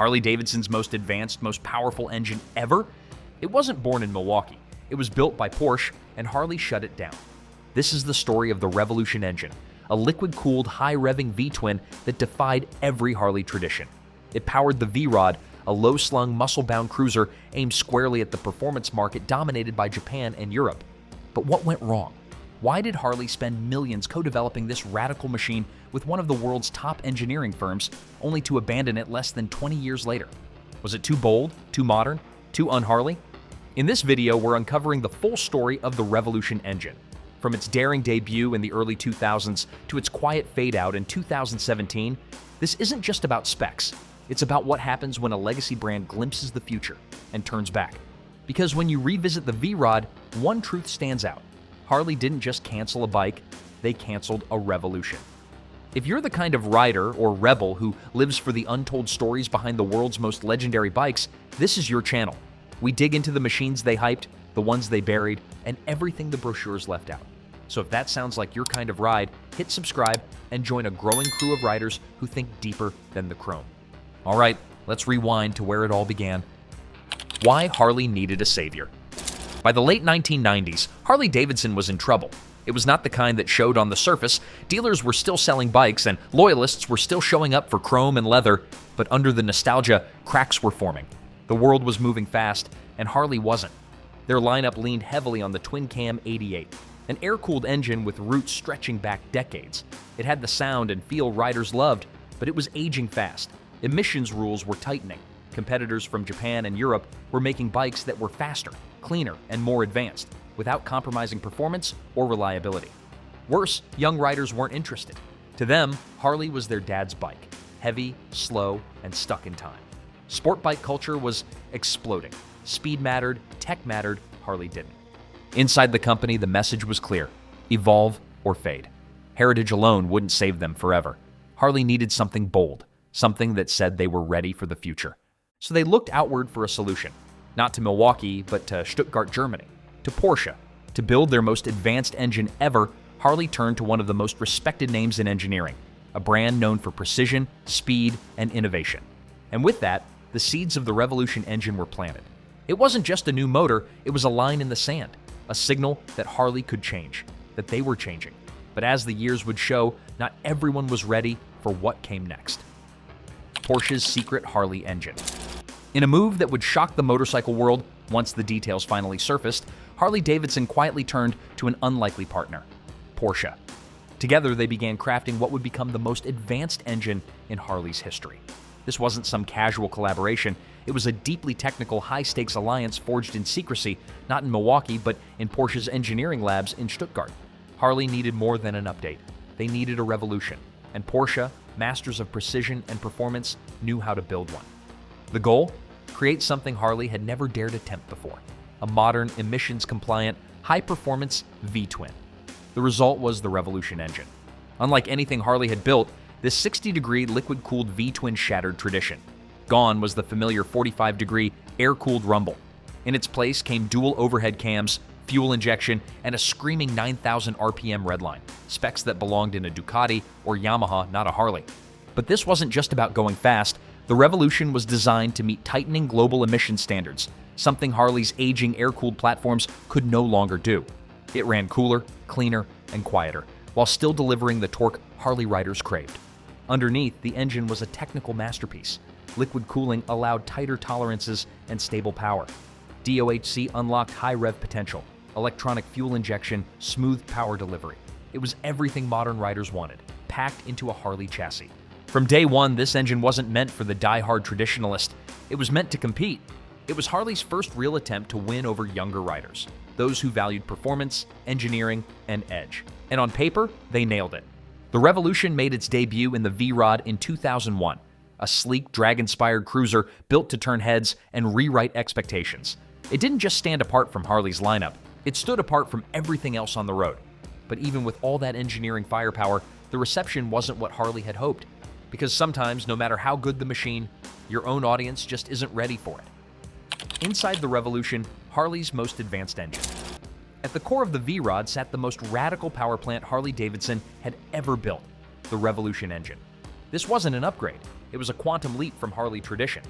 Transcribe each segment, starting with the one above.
Harley-Davidson's most advanced, most powerful engine ever? It wasn't born in Milwaukee. It was built by Porsche, and Harley shut it down. This is the story of the Revolution engine, a liquid-cooled, high-revving V-twin that defied every Harley tradition. It powered the V-Rod, a low-slung, muscle-bound cruiser aimed squarely at the performance market dominated by Japan and Europe. But what went wrong? Why did Harley spend millions co-developing this radical machine with one of the world's top engineering firms, only to abandon it less than 20 years later? Was it too bold, too modern, too un-Harley? In this video, we're uncovering the full story of the Revolution engine. From its daring debut in the early 2000s to its quiet fade-out in 2017, this isn't just about specs. It's about what happens when a legacy brand glimpses the future and turns back. Because when you revisit the V-Rod, one truth stands out. Harley didn't just cancel a bike, they canceled a revolution. If you're the kind of rider or rebel who lives for the untold stories behind the world's most legendary bikes, this is your channel. We dig into the machines they hyped, the ones they buried, and everything the brochures left out. So if that sounds like your kind of ride, hit subscribe and join a growing crew of riders who think deeper than the chrome. All right, let's rewind to where it all began. Why Harley needed a savior. By the late 1990s, Harley-Davidson was in trouble. It was not the kind that showed on the surface. Dealers were still selling bikes and loyalists were still showing up for chrome and leather, but under the nostalgia, cracks were forming. The world was moving fast, and Harley wasn't. Their lineup leaned heavily on the twin-cam 88, an air-cooled engine with roots stretching back decades. It had the sound and feel riders loved, but it was aging fast. Emissions rules were tightening. Competitors from Japan and Europe were making bikes that were faster, cleaner, and more advanced, without compromising performance or reliability. Worse, young riders weren't interested. To them, Harley was their dad's bike, heavy, slow, and stuck in time. Sport bike culture was exploding. Speed mattered, tech mattered, Harley didn't. Inside the company, the message was clear: evolve or fade. Heritage alone wouldn't save them forever. Harley needed something bold, something that said they were ready for the future. So they looked outward for a solution. Not to Milwaukee, but to Stuttgart, Germany, to Porsche. To build their most advanced engine ever, Harley turned to one of the most respected names in engineering, a brand known for precision, speed, and innovation. And with that, the seeds of the Revolution engine were planted. It wasn't just a new motor, it was a line in the sand, a signal that Harley could change, that they were changing. But as the years would show, not everyone was ready for what came next. Porsche's secret Harley engine. In a move that would shock the motorcycle world once the details finally surfaced, Harley-Davidson quietly turned to an unlikely partner, Porsche. Together, they began crafting what would become the most advanced engine in Harley's history. This wasn't some casual collaboration. It was a deeply technical, high-stakes alliance forged in secrecy, not in Milwaukee, but in Porsche's engineering labs in Stuttgart. Harley needed more than an update. They needed a revolution. And Porsche, masters of precision and performance, knew how to build one. The goal? Create something Harley had never dared attempt before. A modern, emissions-compliant, high-performance V-twin. The result was the Revolution engine. Unlike anything Harley had built, this 60-degree liquid-cooled V-twin shattered tradition. Gone was the familiar 45-degree air-cooled rumble. In its place came dual overhead cams, fuel injection, and a screaming 9,000 RPM redline, specs that belonged in a Ducati or Yamaha, not a Harley. But this wasn't just about going fast. The Revolution was designed to meet tightening global emission standards, something Harley's aging air-cooled platforms could no longer do. It ran cooler, cleaner, and quieter, while still delivering the torque Harley riders craved. Underneath, the engine was a technical masterpiece. Liquid cooling allowed tighter tolerances and stable power. DOHC unlocked high rev potential, electronic fuel injection, smooth power delivery. It was everything modern riders wanted, packed into a Harley chassis. From day one, this engine wasn't meant for the die-hard traditionalist. It was meant to compete. It was Harley's first real attempt to win over younger riders, those who valued performance, engineering, and edge. And on paper, they nailed it. The Revolution made its debut in the V-Rod in 2001, a sleek, drag-inspired cruiser built to turn heads and rewrite expectations. It didn't just stand apart from Harley's lineup, it stood apart from everything else on the road. But even with all that engineering firepower, the reception wasn't what Harley had hoped. Because sometimes, no matter how good the machine, your own audience just isn't ready for it. Inside the Revolution, Harley's most advanced engine. At the core of the V-Rod sat the most radical power plant Harley-Davidson had ever built, the Revolution engine. This wasn't an upgrade. It was a quantum leap from Harley tradition.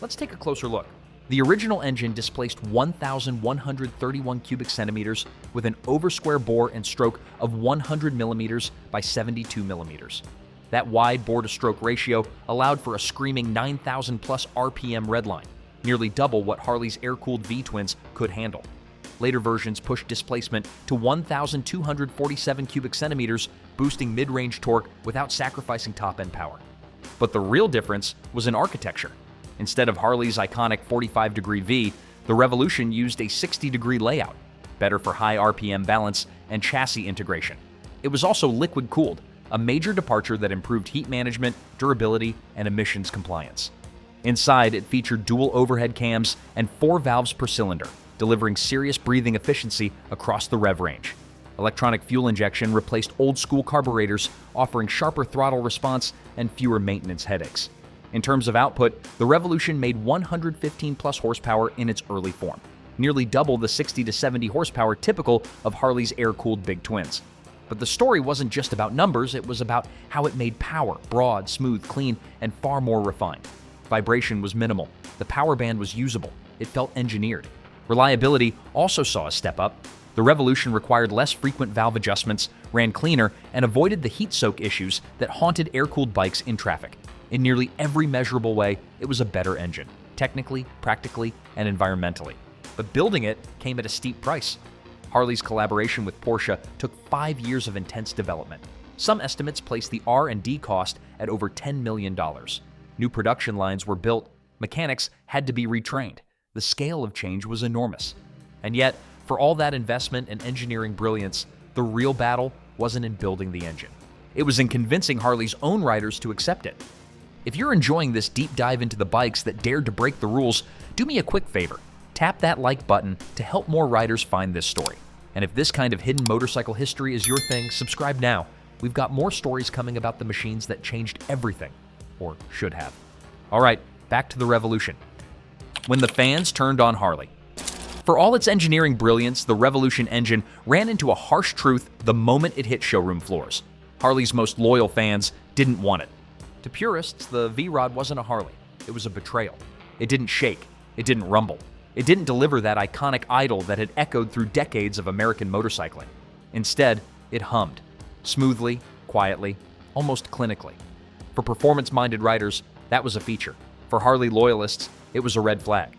Let's take a closer look. The original engine displaced 1,131 cubic centimeters with an over-square bore and stroke of 100 millimeters by 72 millimeters. That wide bore-to-stroke ratio allowed for a screaming 9,000-plus RPM redline, nearly double what Harley's air-cooled V-twins could handle. Later versions pushed displacement to 1,247 cubic centimeters, boosting mid-range torque without sacrificing top-end power. But the real difference was in architecture. Instead of Harley's iconic 45-degree V, the Revolution used a 60-degree layout, better for high RPM balance and chassis integration. It was also liquid-cooled, a major departure that improved heat management, durability, and emissions compliance. Inside, it featured dual overhead cams and 4 valves per cylinder, delivering serious breathing efficiency across the rev range. Electronic fuel injection replaced old-school carburetors, offering sharper throttle response and fewer maintenance headaches. In terms of output, the Revolution made 115-plus horsepower in its early form, nearly double the 60 to 70 horsepower typical of Harley's air-cooled big twins. But the story wasn't just about numbers, it was about how it made power broad, smooth, clean, and far more refined. Vibration was minimal, the power band was usable, it felt engineered. Reliability also saw a step up. The Revolution required less frequent valve adjustments, ran cleaner, and avoided the heat soak issues that haunted air-cooled bikes in traffic. In nearly every measurable way, it was a better engine, technically, practically, and environmentally. But building it came at a steep price. Harley's collaboration with Porsche took 5 years of intense development. Some estimates place the R&D cost at over $10 million. New production lines were built, mechanics had to be retrained. The scale of change was enormous. And yet, for all that investment and engineering brilliance, the real battle wasn't in building the engine. It was in convincing Harley's own riders to accept it. If you're enjoying this deep dive into the bikes that dared to break the rules, do me a quick favor. Tap that like button to help more riders find this story. And if this kind of hidden motorcycle history is your thing, subscribe now. We've got more stories coming about the machines that changed everything, or should have. All right, back to the Revolution. When the fans turned on Harley. For all its engineering brilliance, the Revolution engine ran into a harsh truth the moment it hit showroom floors. Harley's most loyal fans didn't want it. To purists, the V-Rod wasn't a Harley. It was a betrayal. It didn't shake. It didn't rumble. It didn't deliver that iconic idol that had echoed through decades of American motorcycling. Instead, it hummed. Smoothly, quietly, almost clinically. For performance-minded riders, that was a feature. For Harley loyalists, it was a red flag.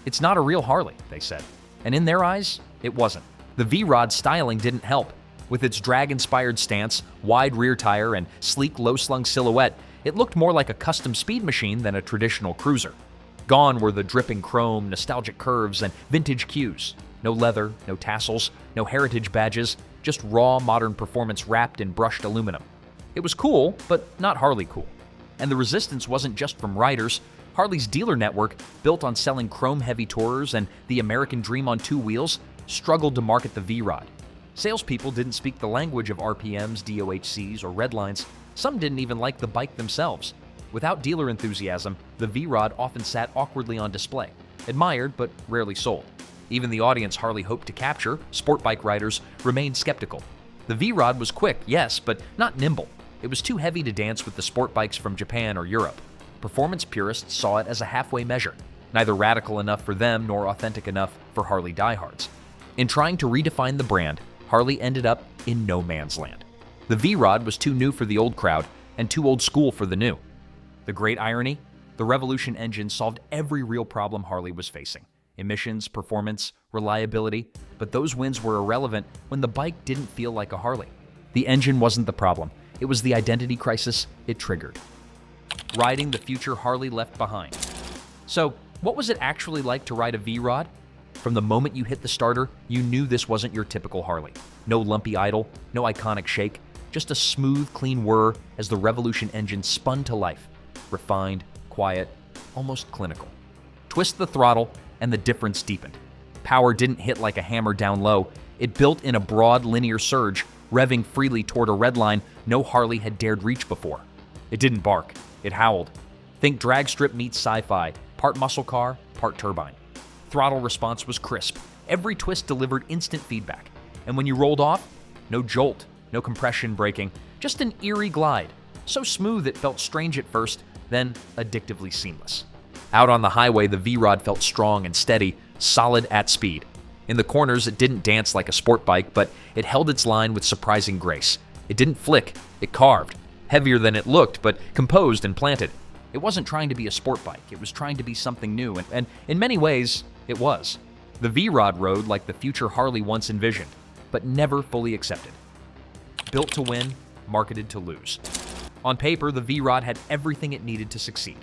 It's not a real Harley, they said. And in their eyes, it wasn't. The V-Rod styling didn't help. With its drag-inspired stance, wide rear tire, and sleek, low-slung silhouette, it looked more like a custom speed machine than a traditional cruiser. Gone were the dripping chrome, nostalgic curves, and vintage cues. No leather, no tassels, no heritage badges, just raw modern performance wrapped in brushed aluminum. It was cool, but not Harley cool. And the resistance wasn't just from riders. Harley's dealer network, built on selling chrome-heavy tourers and the American dream on 2 wheels, struggled to market the V-Rod. Salespeople didn't speak the language of RPMs, DOHCs, or redlines. Some didn't even like the bike themselves. Without dealer enthusiasm, the V-Rod often sat awkwardly on display, admired but rarely sold. Even the audience Harley hoped to capture, sport bike riders, remained skeptical. The V-Rod was quick, yes, but not nimble. It was too heavy to dance with the sport bikes from Japan or Europe. Performance purists saw it as a halfway measure, neither radical enough for them nor authentic enough for Harley diehards. In trying to redefine the brand, Harley ended up in no man's land. The V-Rod was too new for the old crowd and too old school for the new. The great irony? The Revolution engine solved every real problem Harley was facing. Emissions, performance, reliability, but those wins were irrelevant when the bike didn't feel like a Harley. The engine wasn't the problem. It was the identity crisis it triggered. Riding the future Harley left behind. So, what was it actually like to ride a V-Rod? From the moment you hit the starter, you knew this wasn't your typical Harley. No lumpy idle, no iconic shake, just a smooth, clean whir as the Revolution engine spun to life. Refined, quiet, almost clinical. Twist the throttle, and the difference deepened. Power didn't hit like a hammer down low. It built in a broad, linear surge, revving freely toward a redline no Harley had dared reach before. It didn't bark. It howled. Think drag strip meets sci-fi, part muscle car, part turbine. Throttle response was crisp. Every twist delivered instant feedback. And when you rolled off, no jolt, no compression braking, just an eerie glide. So smooth it felt strange at first, then addictively seamless. Out on the highway, the V-Rod felt strong and steady, solid at speed. In the corners, it didn't dance like a sport bike, but it held its line with surprising grace. It didn't flick, it carved. Heavier than it looked, but composed and planted. It wasn't trying to be a sport bike, it was trying to be something new, and in many ways, it was. The V-Rod rode like the future Harley once envisioned, but never fully accepted. Built to win, marketed to lose. On paper, the V-Rod had everything it needed to succeed.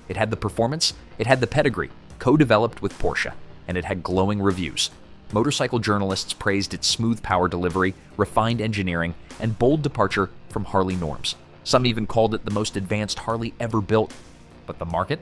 It had the performance, it had the pedigree, co-developed with Porsche, and it had glowing reviews. Motorcycle journalists praised its smooth power delivery, refined engineering, and bold departure from Harley norms. Some even called it the most advanced Harley ever built. But the market?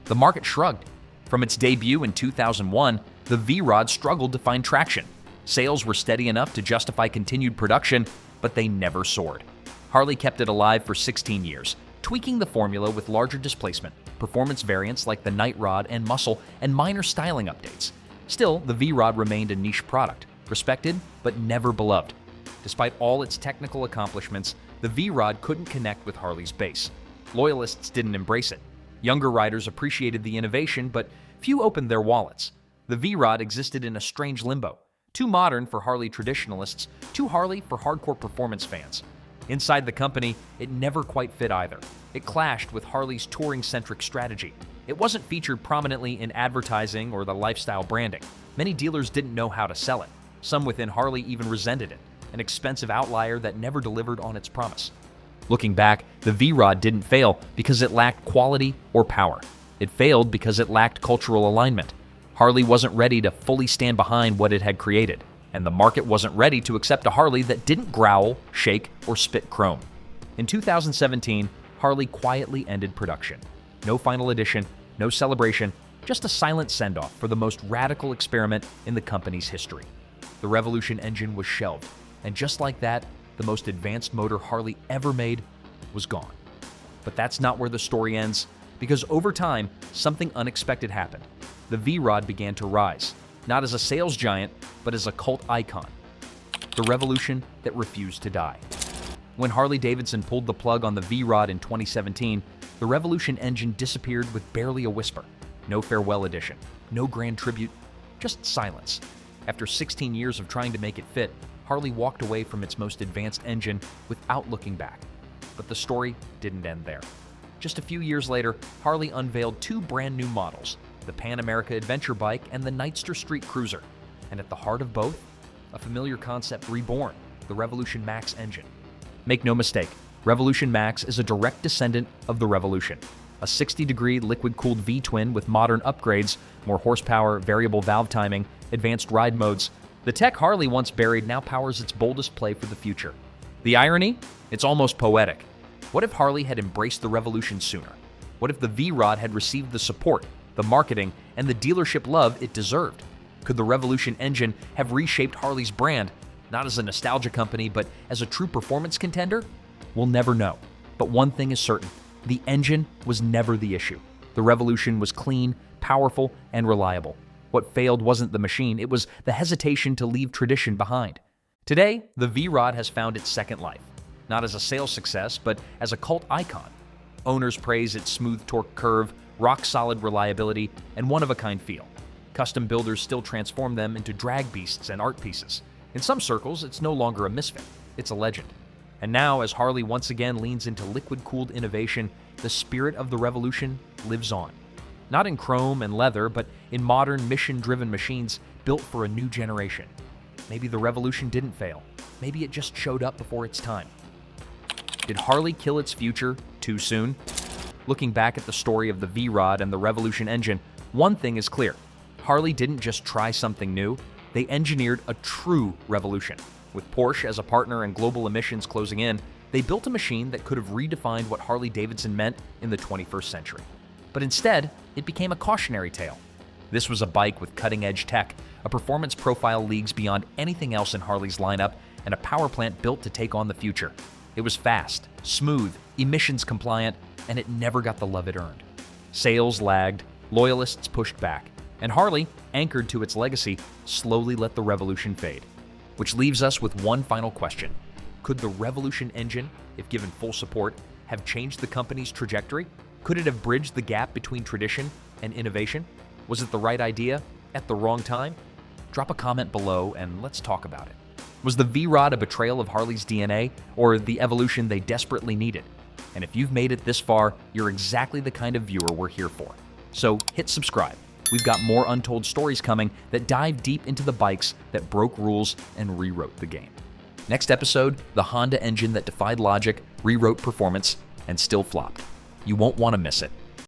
The market shrugged. From its debut in 2001, the V-Rod struggled to find traction. Sales were steady enough to justify continued production, but they never soared. Harley kept it alive for 16 years, tweaking the formula with larger displacement, performance variants like the Night Rod and Muscle, and minor styling updates. Still, the V-Rod remained a niche product, respected but never beloved. Despite all its technical accomplishments, the V-Rod couldn't connect with Harley's base. Loyalists didn't embrace it. Younger riders appreciated the innovation, but few opened their wallets. The V-Rod existed in a strange limbo. Too modern for Harley traditionalists, too Harley for hardcore performance fans. Inside the company, it never quite fit either. It clashed with Harley's touring-centric strategy. It wasn't featured prominently in advertising or the lifestyle branding. Many dealers didn't know how to sell it. Some within Harley even resented it, an expensive outlier that never delivered on its promise. Looking back, the V-Rod didn't fail because it lacked quality or power. It failed because it lacked cultural alignment. Harley wasn't ready to fully stand behind what it had created, and the market wasn't ready to accept a Harley that didn't growl, shake, or spit chrome. In 2017, Harley quietly ended production. No final edition, no celebration, just a silent send-off for the most radical experiment in the company's history. The Revolution engine was shelved, and just like that, the most advanced motor Harley ever made was gone. But that's not where the story ends, because over time, something unexpected happened. The V-Rod began to rise, not as a sales giant, but as a cult icon. The revolution that refused to die. When Harley-Davidson pulled the plug on the V-Rod in 2017, the Revolution engine disappeared with barely a whisper. No farewell edition, no grand tribute, just silence. After 16 years of trying to make it fit, Harley walked away from its most advanced engine without looking back. But the story didn't end there. Just a few years later, Harley unveiled two brand new models, the Pan America Adventure Bike and the Nightster Street Cruiser. And at the heart of both, a familiar concept reborn, the Revolution Max engine. Make no mistake, Revolution Max is a direct descendant of the Revolution. A 60-degree liquid-cooled V-twin with modern upgrades, more horsepower, variable valve timing, advanced ride modes. The tech Harley once buried now powers its boldest play for the future. The irony? It's almost poetic. What if Harley had embraced the Revolution sooner? What if the V-Rod had received the support, the marketing, and the dealership love it deserved? Could the Revolution engine have reshaped Harley's brand, not as a nostalgia company, but as a true performance contender? We'll never know. But one thing is certain, the engine was never the issue. The Revolution was clean, powerful, and reliable. What failed wasn't the machine, it was the hesitation to leave tradition behind. Today, the V-Rod has found its second life, not as a sales success, but as a cult icon. Owners praise its smooth torque curve, rock-solid reliability, and one-of-a-kind feel. Custom builders still transform them into drag beasts and art pieces. In some circles, it's no longer a misfit, it's a legend. And now, as Harley once again leans into liquid-cooled innovation, the spirit of the Revolution lives on. Not in chrome and leather, but in modern, mission-driven machines built for a new generation. Maybe the Revolution didn't fail. Maybe it just showed up before its time. Did Harley kill its future too soon? Looking back at the story of the V-Rod and the Revolution engine, one thing is clear. Harley didn't just try something new, they engineered a true revolution. With Porsche as a partner and global emissions closing in, they built a machine that could have redefined what Harley-Davidson meant in the 21st century. But instead, it became a cautionary tale. This was a bike with cutting-edge tech, a performance profile leagues beyond anything else in Harley's lineup, and a power plant built to take on the future. It was fast, smooth, emissions compliant, and it never got the love it earned. Sales lagged, loyalists pushed back, and Harley, anchored to its legacy, slowly let the Revolution fade. Which leaves us with one final question. Could the Revolution engine, if given full support, have changed the company's trajectory? Could it have bridged the gap between tradition and innovation? Was it the right idea at the wrong time? Drop a comment below and let's talk about it. Was the V-Rod a betrayal of Harley's DNA or the evolution they desperately needed? And if you've made it this far, you're exactly the kind of viewer we're here for. So hit subscribe. We've got more untold stories coming that dive deep into the bikes that broke rules and rewrote the game. Next episode, the Honda engine that defied logic, rewrote performance, and still flopped. You won't want to miss it.